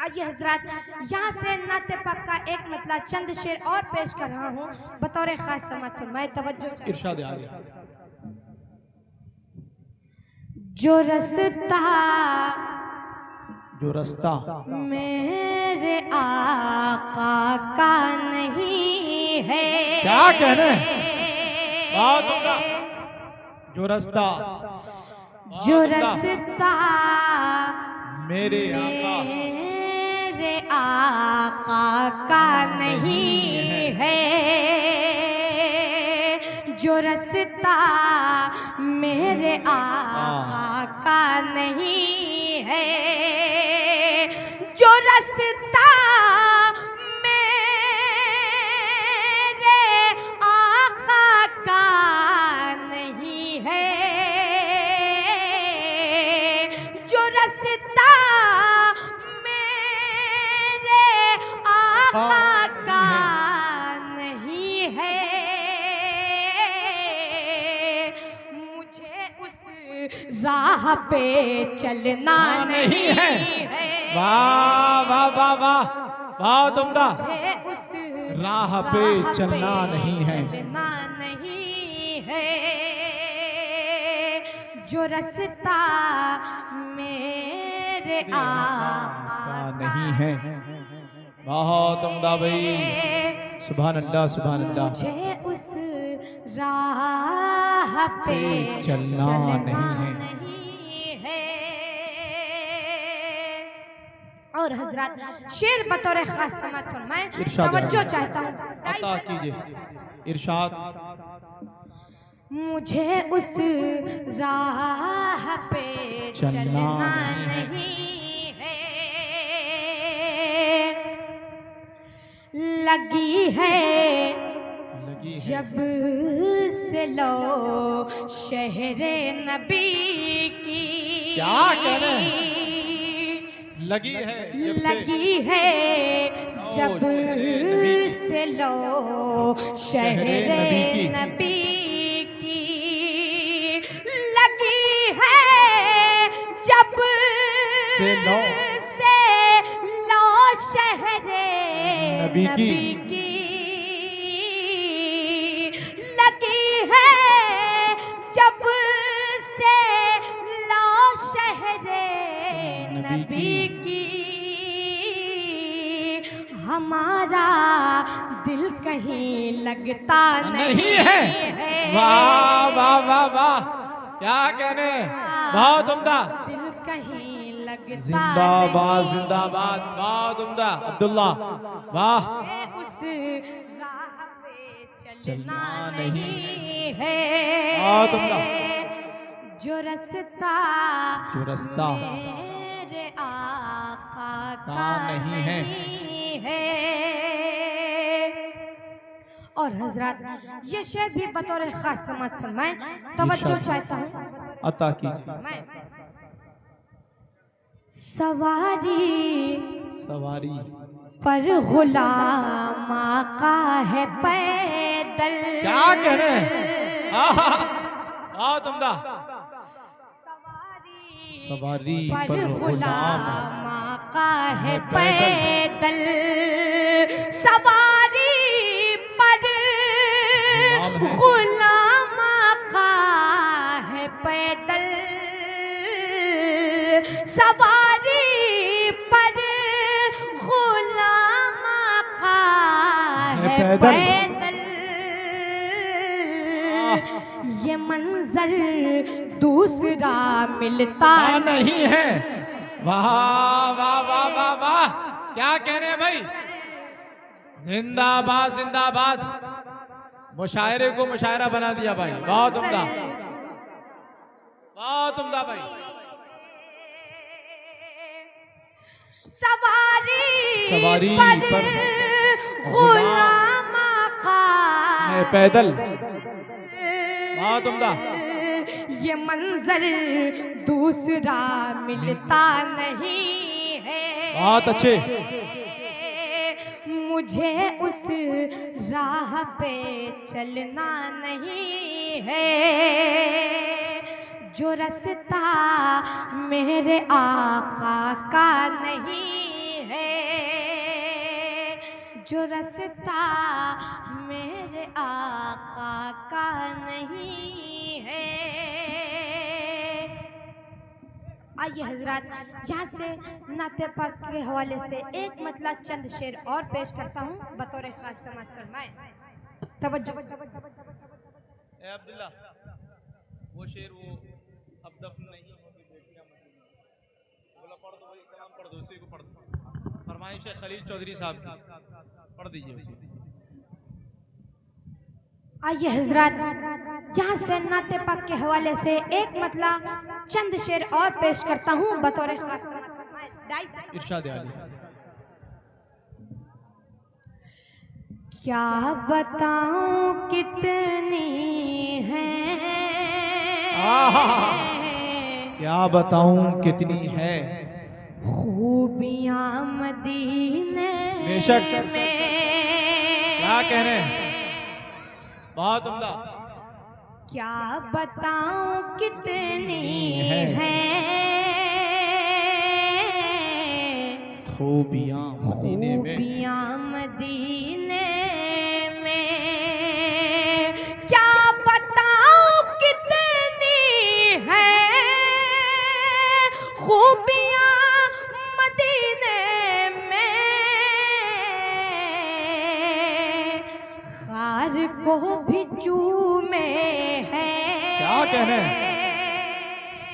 आइए हजरात, यहाँ से नाते पाक का एक मतलब चंद शेर और पेश कर रहा हूँ बतौर खास समात फरमाए तवज्जो। इरशाद आ गया। जो रास्ता मेरे आका का नहीं है, क्या कहने बहुत उम्दा। जो रास्ता मेरे आका का नहीं है, जो रास्ता मेरे आका का नहीं है, जो रास्ता मेरे आका का नहीं है, जो रास्ता मेरे आका का नहीं है, मुझे उस राह पे चलना नहीं है। वाह वाह वाह वाह, बहुत उम्दा। मुझे उस राह पे चलना नहीं है, चलना नहीं है, जो रास्ता मेरे आका नहीं है। बहुत उम्दा भाई, सुभान अल्लाह सुभान अल्लाह। मुझे उस राह पे चलना नहीं है। और हजरत शेर बतौर खास समात फरमाए तवज्जो चाहता हूँ। अता कीजिए इरशाद। मुझे उस राह पे चलना नहीं है, लगी है जब से लो शहरे नबी की, क्या कह रहे हैं? लगी है जब से लो शहरे नबी की, लगी है जब से लो शहरे नबी की, लगी है जब से लो शहरे नबी की, हमारा दिल कहीं लगता नहीं है। वाह वाह वाह वाह, क्या कहने, बहुत उम्दा। दिल कहीं लगता जिंदाबाद जिंदाबाद, बहुत उम्दा अब्दुल्ला, वाह। उस राह पे चलना नहीं है, बहुत उम्दा। जो रास्ता मेरे आका का नहीं है। और हजरत ये शेर भी बतौर खास समात फरमाए तवज्जो चाहता हूँ। अता की सवारी पर गुलाम आका है पैदल। क्या कह रहे हैं? बहुत उम्दा। सवारी पर गुलाम आका है पैदल, सवारी पर गुलाम आका है पैदल, सवारी पर गुलाम आका है पैदल, ये मंजर दूसरा मिलता नहीं है। वाह वाह वाह वाह वाह, क्या कह रहे हैं भाई, जिंदाबाद जिंदाबाद। मुशायरे को मुशायरा बना दिया भाई, बहुत उम्दा, बहुत उम्दा भाई। सवारी पर गुलाम आका है पैदल, बहुत उम्दा। ये मंजर दूसरा मिलता नहीं है। बहुत अच्छे। मुझे उस राह पे चलना नहीं है जो रास्ता मेरे आका का नहीं है, जो रास्ता मेरे आका का नहीं है। आइए हजरात, यहाँ से नाते पाक के हवाले से एक मतलब चंद शेर और पेश करता हूँ, बतौर खास समाअत फरमाएं। तवज्जो। ए अब्दुल्ला, वो शेर वो अब दफन नहीं होगी बेटियां मदीने, बोला पढ़ दो, वही कलाम पढ़ दो, उसी को पढ़ दो। फरमाइश है खलील चौधरी साहब की, पढ़ दीजिए उसी। आइए हजरात, यहाँ से नाते पाक के हवाले से एक मतलब चंद शेर और पेश करता हूँ, बतौर खास समाअत फरमाएं। इरशाद आली। क्या बताऊं कितनी है, क्या बताऊं कितनी है खूबियां मदीने बेशक। में। क्या कह रहे हैं, बहुत उम्दा। क्या बताऊं कितनी है खूबियां मदीने में, खूबियां मदीने में। क्या बताऊं कितनी है खूबियां मदीने में। खार को भी चूमे है, क्या कह रहे हैं,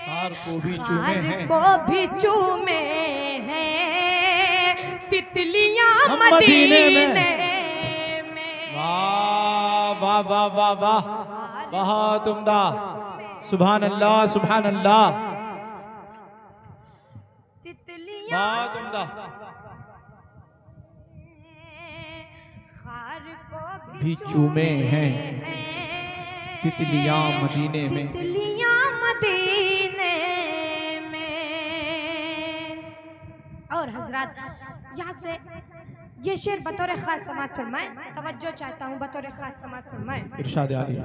खार को भी चूमे हैं, को भी चूमे हैं तितलियां मदीने में। वाह वाह वाह वाह वाह, बहुत उम्दा। सुभान अल्लाह, सुभान अल्लाह, तितलियां बहुत उम्दा। खार को भी चूमे हैं तितलियां मदीने में। तितलियां मदीने में। और हजरात, यहाँ से ये शेर बतौर खास समाअत फरमाएं। तवज्जो चाहता हूँ, बतौर खास समाअत फरमाएं। इरशाद आली।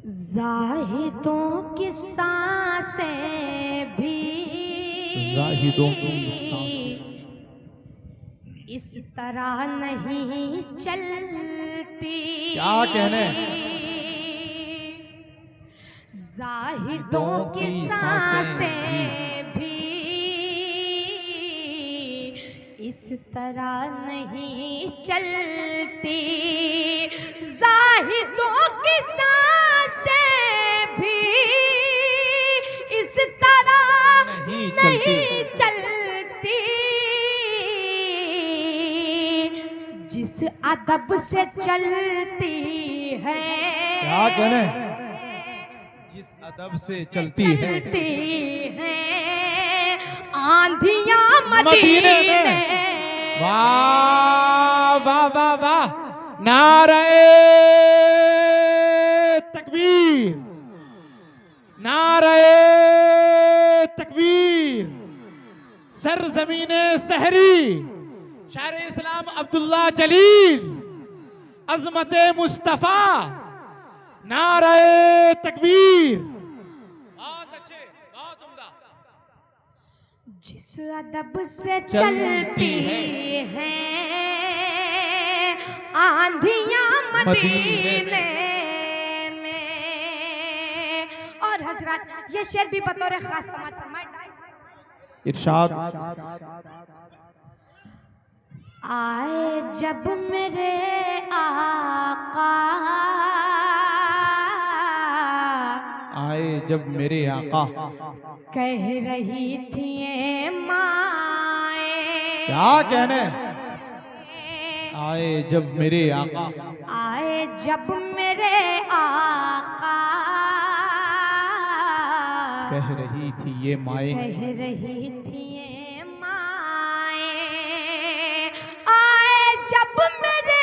ज़ाहिदों की सांसें भी, ज़ाहिदों की सांसें इस तरह नहीं चलती। क्या कहने, ज़ाहिदों की सांसें भी इस तरह नहीं चलती। ज़ाहिदों की सांसें भी इस तरह नहीं चलती। जिस अदब से चलती है, क्या कहने, जिस अदब से चलती है आंधियां मदीने में। वाह वाह वाह वाह, नारे तकबीर, नारे तकबीर। सरजमीने सहरी, शायर इस्लाम अब्दुल्ला जलील, अजमत मुस्तफा, नारे तकबीर। बहुत अच्छे, बहुत उम्दा। जिस अदब से चलती है आंधियां मदीने में। और हजरत, ये शेर भी बतौर खास समाअत फरमाएं। इरशाद। आए जब मेरे आका, आए जब मेरे आका, कह रही थी ये माए। क्या कहने, आए जब मेरे आका, आए जब मेरे आका, कह रही थी ये माए, कह रही थी ये माए। आए जब मेरे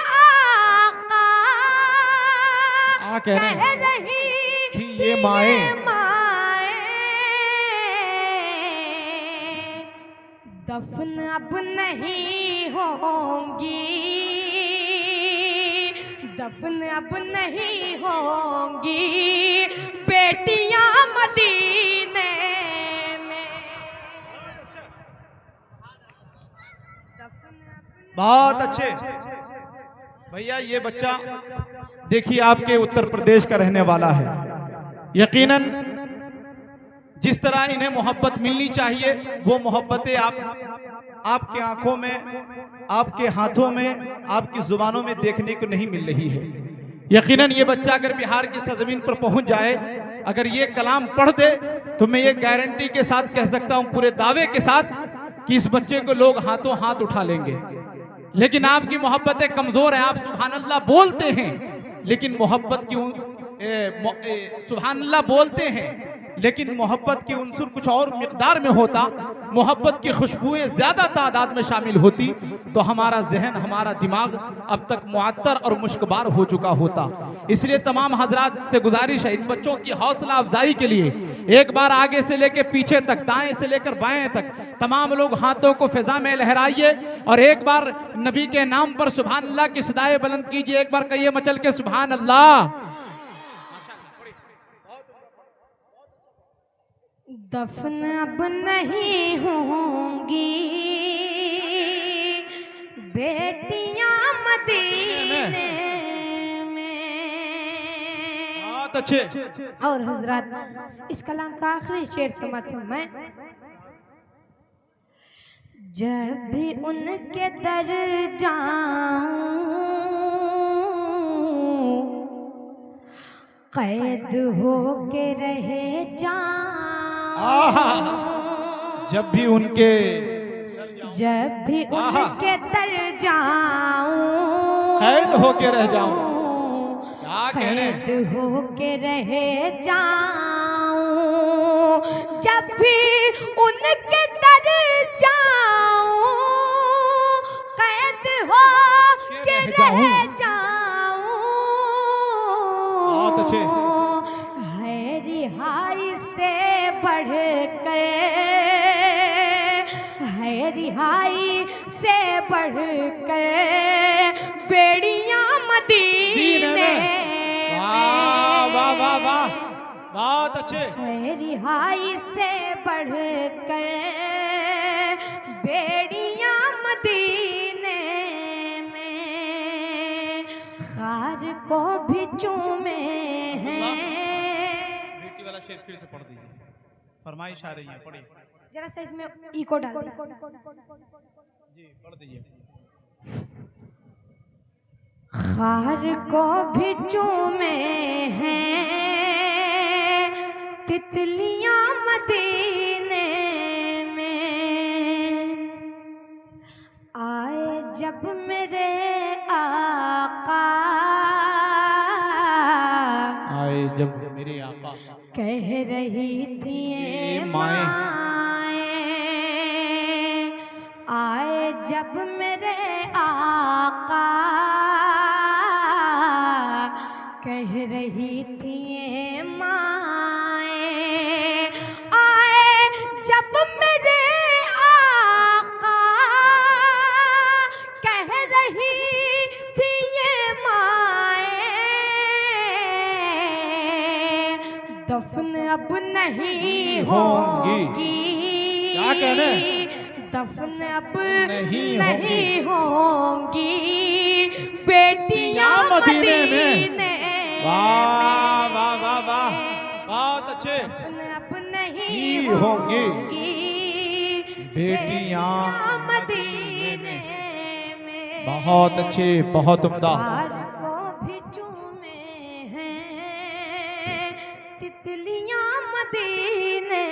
आका, कह रही थी ये माए, दफन अब नहीं होंगी, दफन अब नहीं होंगी बेटियां मदीने में। बहुत अच्छे भैया। ये बच्चा देखिए आपके उत्तर प्रदेश का रहने वाला है। यकीनन जिस तरह इन्हें मोहब्बत मिलनी चाहिए वो मोहब्बतें आपके आंखों में, आपके हाथों में, आपकी जुबानों में देखने को नहीं मिल रही है। यकीनन ये बच्चा अगर बिहार की सरजमीन पर पहुंच जाए, अगर ये कलाम पढ़ दे, तो मैं ये गारंटी के साथ कह सकता हूं, पूरे दावे के साथ, कि इस बच्चे को लोग हाथों हाथ उठा लेंगे। लेकिन आपकी मोहब्बतें कमजोर हैं। आप सुभान अल्लाह बोलते हैं, लेकिन मोहब्बत की सुभान अल्लाह बोलते हैं, लेकिन मोहब्बत की उनसुर कुछ और मिकदार में होता, मोहब्बत की खुशबुएं ज्यादा तादाद में शामिल होती, तो हमारा जहन, हमारा दिमाग अब तक मुअत्तर और मुश्कबार हो चुका होता। इसलिए तमाम हजरात से गुजारिश है, इन बच्चों की हौसला अफजाई के लिए एक बार आगे से लेकर पीछे तक, दाएं से लेकर बाएं तक, तमाम लोग हाथों को फिजा में लहराइए और एक बार नबी के नाम पर सुभान अल्लाह की सदाएं बुलंद कीजिए। एक बार कहिए मचल के सुभान अल्लाह। दफन अब नहीं होंगी बेटियां मदीने में। बहुत अच्छे। और हजरत इस कलाम का आखिरी शेर समाप्त फरमाएं। जब भी उनके दर जाऊं कैद हो के रहे जाऊं। जब भी उनके तर जाऊं कैद होके रह जाऊं, कैद होके रह जाऊं। जब भी उनके तर जाऊं कैद होके रह जाऊं। बहुत अच्छे। है रिहाई से बढ़कर, है रिहाई से बढ़कर बेड़ियां मदीने में। वाह वाह वाह वाह, बहुत अच्छे। है रिहाई से बढ़कर बेड़ियां मदीने में। खार को भी चूमे हैं। बेटी वाला शेर फिर से पढ़ दीजिए, फरमाइश आ रही है, पढ़िए जरा सा इसमें इको डाल दीजिए जी, पढ़ दीजिए। खार को भी चूमे हैं तितलियां मदीने में। आए जब मेरे आका, आए जब मेरे आका, कह रही थी ये माए। आए जब मेरे आका, कह रही थी ये माए। आए जब मेरे आका, कह रही थी ये माए। दफन अब नहीं होगी, क्या कहने, दफन अब नहीं होंगी बेटियां मदीने में। वाह वाह वाह वाह, बहुत अच्छे। अब नहीं होंगी बेटियां मदीने में। बहुत अच्छे, बहुत उम्दा। को भी चूमे हैं तितलियां मदीने